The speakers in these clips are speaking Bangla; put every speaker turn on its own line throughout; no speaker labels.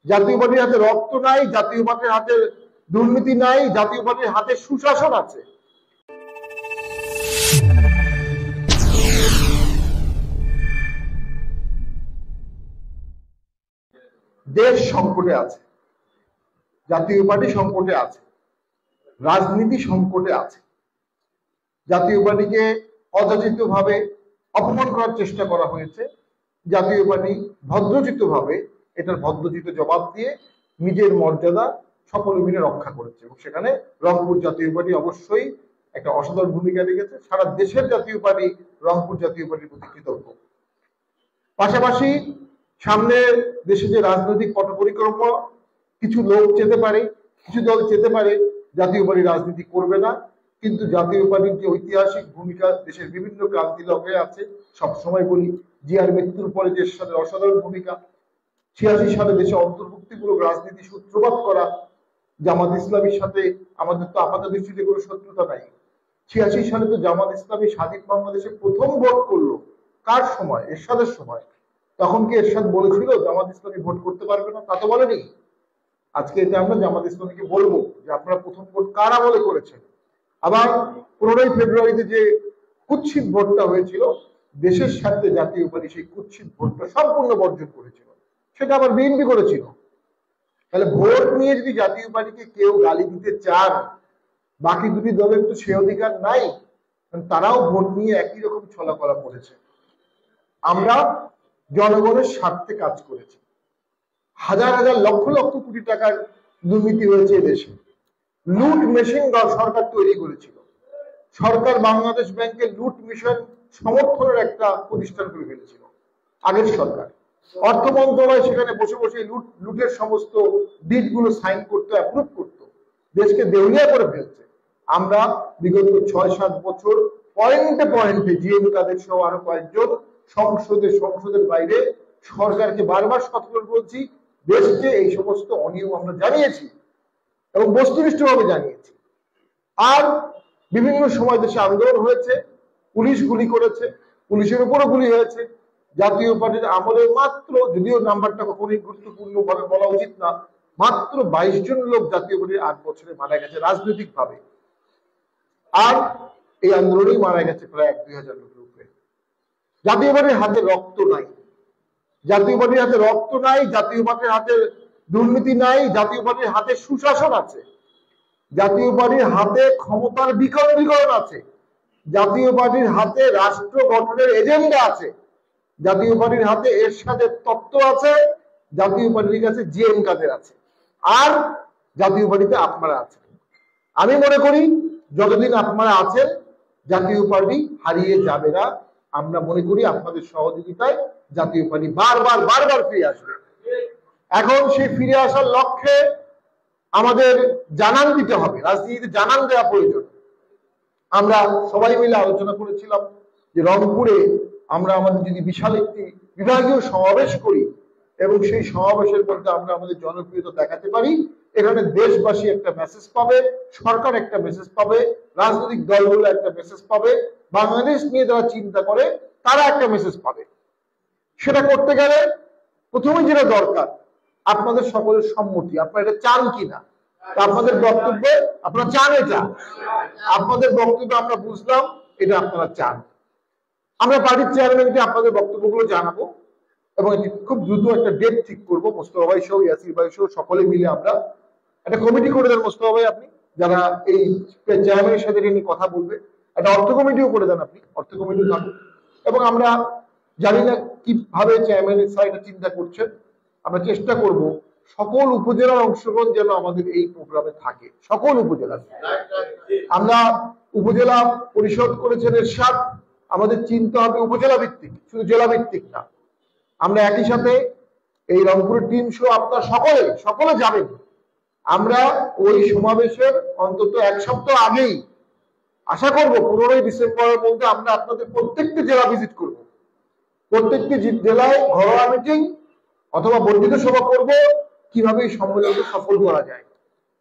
জাতীয় পার্টির হাতে রক্ত নাই, জাতীয় পার্টির হাতে দুর্নীতি নাই, জাতীয় পার্টির হাতে সুশাসন আছে। দেশ সংকটে আছে, জাতীয় পার্টি সংকটে আছে, রাজনীতি সংকটে আছে। জাতীয় পার্টিকে অযাচিতভাবে অপমান করার চেষ্টা করা হয়েছে। জাতীয় পার্টি ভদ্রচিতভাবে এটার ভদ্রচিত জবাব দিয়ে নিজের মর্যাদা সকলে মিলে রক্ষা করেছে এবং সেখানে রংপুর জাতীয় পার্টি অবশ্যই একটা অসাধারণ ভূমিকা রেখেছে। সারা দেশের জাতীয় পার্টি রংপুর জাতীয় পার্টির প্রতি কৃতজ্ঞ। পাশাপাশি সামনে দেশে যে রাজনৈতিক পট পরিক্রমা, কিছু লোক যেতে পারে, কিছু দল যেতে পারে জাতীয় পার্টি রাজনীতি করবে না, কিন্তু জাতীয় পার্টির যে ঐতিহাসিক ভূমিকা দেশের বিভিন্ন ক্রান্তি লগ্নে আছে। সবসময় বলি, জিয়ার মৃত্যুর পরে দেশের সাথে অসাধারণ ভূমিকা। 86 সালে দেশে অন্তর্ভুক্তিমূলক রাজনীতি সূত্রপাত করা। জামাত ইসলামীর সাথে আমাদের তো আপাতত দৃষ্টিতে কোনো শত্রুতা নাই। 86 সালে তো জামাত ইসলামী স্বাধীন বাংলাদেশে প্রথম ভোট করলো। কার সময়? এরশাদের সময়। তখন কি এরশাদ বলেছিল জামাত ইসলামী ভোট করতে পারবে না? তা তো বলেনি। আজকে এটা আমরা জামাত ইসলামীকে বলবো যে আপনারা প্রথম ভোট কার আমলে করেছেন। আবার 15ই ফেব্রুয়ারিতে যে কুৎসিত ভোটটা হয়েছিল, দেশের স্বার্থে জাতীয় পার্টি সেই কুৎসিত ভোটটা সম্পূর্ণ বর্জন করেছিল, সেটা আবার বিএনপি করেছিল। তাহলে ভোট নিয়ে যদি জাতীয় পার্টিকে কেউ গালি দিতে চান, বাকি দুটি দলের তো সে অধিকার নাই, তারাও ভোট নিয়ে একই রকম ছলাকলা করেছে। আমরা জনগণের স্বার্থে কাজ করেছি। হাজার হাজার লক্ষ লক্ষ কোটি টাকার দুর্নীতি হয়েছে দেশে। লুট মেশিন সরকার তৈরি করেছিল। সরকার বাংলাদেশ ব্যাংকে লুট মিশন সমর্থনের একটা প্রতিষ্ঠান করে ফেলেছিল আগের সরকার। অর্থ মন্ত্রণালয় সেখানে বসে বসে লুটের সমস্ত ডিলগুলো সাইন করতে, অ্যাপ্রুভ করতো। দেশকে দেউলিয়া করে ফেলছে। আমরা বিগত 6-7 বছর পয়েন্টে পয়েন্টে জিএম কাদের সহ আরো কয়েকজন সংসদের বাইরে সরকারকে বারবার সতর্ক করছি। দেশকে এই সমস্ত অনিয়ম আমরা জানিয়েছি এবং বস্তুনিষ্ঠভাবে জানিয়েছি। আর বিভিন্ন সময় দেশে আন্দোলন হয়েছে, পুলিশ গুলি করেছে, পুলিশের উপরও গুলি হয়েছে। জাতীয় পার্টির আমলে মাত্র, যদিও নাম্বারটা কখনোই গুরুত্বপূর্ণ ভাবে বলা উচিত না, মাত্র 22 জন লোক জাতীয় পার্টির 8 বছরে মারা গেছে রাজনৈতিক ভাবে। আর এই আন্দোলনেই মারা গেছে প্রায় 1-2 হাজার লোকের উপরে। জাতীয় পার্টির হাতে রক্ত নাই, জাতীয় পার্টির হাতে রক্ত নাই, জাতীয় পার্টির হাতে দুর্নীতি নাই, জাতীয় পার্টির হাতে সুশাসন আছে, জাতীয় পার্টির হাতে ক্ষমতার বিকেন্দ্রীকরণ আছে, জাতীয় পার্টির হাতে রাষ্ট্র গঠনের এজেন্ডা আছে, জাতীয় পার্টির হাতে এরশাদের তত্ত্ব আছে, জাতীয় পার্টির কাছে জিএম কাদের আছে, আর জাতীয় পার্টিতে আপনারা আছেন। আমি মনে করি যতদিন আপনারা আছেন জাতীয় পার্টি হারিয়ে যাবে না। আমরা মনে করি আপনাদের সহযোগিতায় জাতীয় পার্টি বারবার ফিরে আসবে। এখন সেই ফিরে আসার লক্ষ্যে আমাদের জানান দিতে হবে, রাজনীতিতে জানান দেওয়া প্রয়োজন। আমরা সবাই মিলে আলোচনা করেছিলাম যে রংপুরে আমরা আমাদের যদি বিশাল একটি বিভাগীয় সমাবেশ করি এবং সেই সমাবেশের মধ্যে আমরা আমাদের জনপ্রিয়তা দেখাতে পারি, এখানে দেশবাসী একটা মেসেজ পাবে, সরকার একটা মেসেজ পাবে, রাজনৈতিক দলগুলো একটা মেসেজ পাবে, বাংলাদেশ নিয়ে যারা চিন্তা করে তারা একটা মেসেজ পাবে। সেটা করতে গেলে প্রথমে যেটা দরকার আপনাদের সকলের সম্মতি। আপনারা এটা চান কিনা? আপনাদের বক্তব্যে আপনারা চান এটা? আপনাদের বক্তব্য আমরা বুঝলাম এটা আপনারা চান। আমরা পার্টির চেয়ারম্যানকে আপনাদের বক্তব্যগুলো জানাবো এবং খুব দ্রুত একটা ডেট ঠিক করবো। মোস্তফা ভাই সহ, ইয়াসির ভাই সহ সকলে মিলে আমরা একটা কমিটি করে দেন। মোস্তফা ভাই আপনি যারা এই চেয়ারম্যানের সাথে নিয়ে কথা বলবে, একটা অর্থ কমিটিও করে দেন, আপনি অর্থ কমিটিও থাকুন। এবং আমরা জানি না কিভাবে চেয়ারম্যানের সাইডে চিন্তা করছেন, আমরা চেষ্টা করব সকল উপজেলার অংশগ্রহণ যেন আমাদের এই প্রোগ্রামে থাকে, সকল উপজেলা। আমরা উপজেলা পরিষদ করেছেন এরশাদ, আমাদের চিন্তা হবে উপজেলা ভিত্তিক, শুধু জেলা ভিত্তিক না। আমরা একই সাথে এই রংপুরের টিম সহ আপনারা সকলে যাবেন। আমরা ওই সমাবেশের অন্তত 1 সপ্তাহ আগেই আশা করব 15ই ডিসেম্বরের মধ্যে আমরা আপনাদের প্রত্যেকটি জেলা ভিজিট করব। প্রত্যেকটি জেলায় ঘরোয়া মিটিং অথবা বর্ধিত সভা করব, কিভাবে এই সম্মেলনকে সফল করা যায়।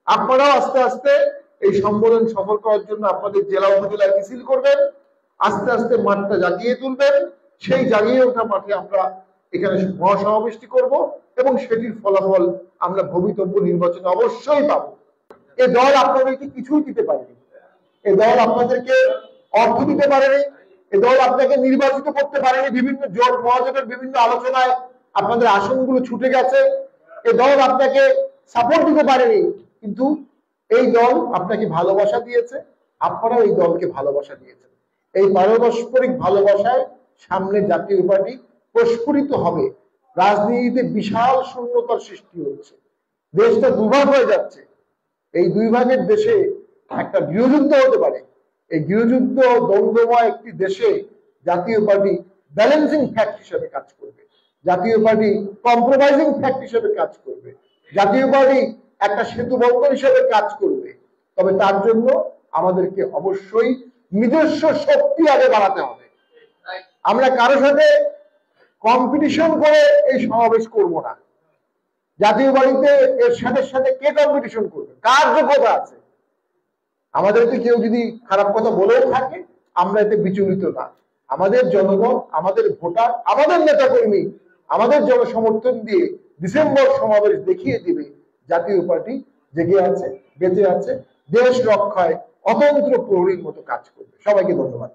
আপনারাও আস্তে আস্তে এই সম্মেলন সফল করার জন্য আপনাদের জেলা উপজেলায় মিছিল করবেন, আস্তে আস্তে মাঠটা জাগিয়ে তুলবেন। সেই জাগিয়ে ওঠা মাঠে আমরা এখানে মহাসমাবেশটি করব এবং সেটির ফলাফল আমরা ভবিতব্য নির্বাচনে অবশ্যই পাবো। এ দল আপনাদেরকে কিছুই দিতে পারেনি, এ দল আপনাদেরকে অর্থ দিতে পারেনি, এ দল আপনাকে নির্বাচিত করতে পারেনি, বিভিন্ন জোট মহাজোটের বিভিন্ন আলোচনায় আপনাদের আসনগুলো ছুটে গেছে, এ দল আপনাকে সাপোর্ট দিতে পারেনি, কিন্তু এই দল আপনাকে ভালোবাসা দিয়েছে, আপনারাও এই দলকে ভালোবাসা দিয়েছেন। এই পারস্পরিক ভালোবাসায় সামনে জাতীয় পার্টি প্রস্ফুটিত হবে। রাজনীতিতে বিশাল শূন্যতার সৃষ্টি হচ্ছে, দেশটা দুভাগ হয়ে যাচ্ছে। এই দুই ভাগের দেশে একটা গৃহযুদ্ধ হতে পারে। এই গৃহযুদ্ধ দ্বন্দ্বময় একটি দেশে জাতীয় পার্টি ব্যালেন্সিং ফ্যাক্ট হিসেবে কাজ করবে, জাতীয় পার্টি কম্প্রোমাইজিং ফ্যাক্ট হিসেবে কাজ করবে, জাতীয় পার্টি একটা সেতু বন্ধন হিসেবে কাজ করবে। তবে তার জন্য আমাদেরকে অবশ্যই নিজস্ব শক্তি আগে বাড়াতে হবে। আমরা কারো সাথে কম্পিটিশন করে এই সমাবেশ করব না। জাতীয় পার্টিতে এর সাথে কে কম্পিটিশন করবে, কার যোগ্যতা আছে? আমাদেরকে কেউ যদি খারাপ কথা বলেও থাকে আমরা এতে বিচলিত না। আমাদের জনগণ, আমাদের ভোটার, আমাদের নেতাকর্মী আমাদের জনসমর্থন দিয়ে ডিসেম্বর সমাবেশ দেখিয়ে দিবে জাতীয় পার্টি জেগে আছে, বেঁচে আছে, দেশ রক্ষায় অতন্ত্র প্রহরীর মতো কাজ করবে। সবাইকে ধন্যবাদ।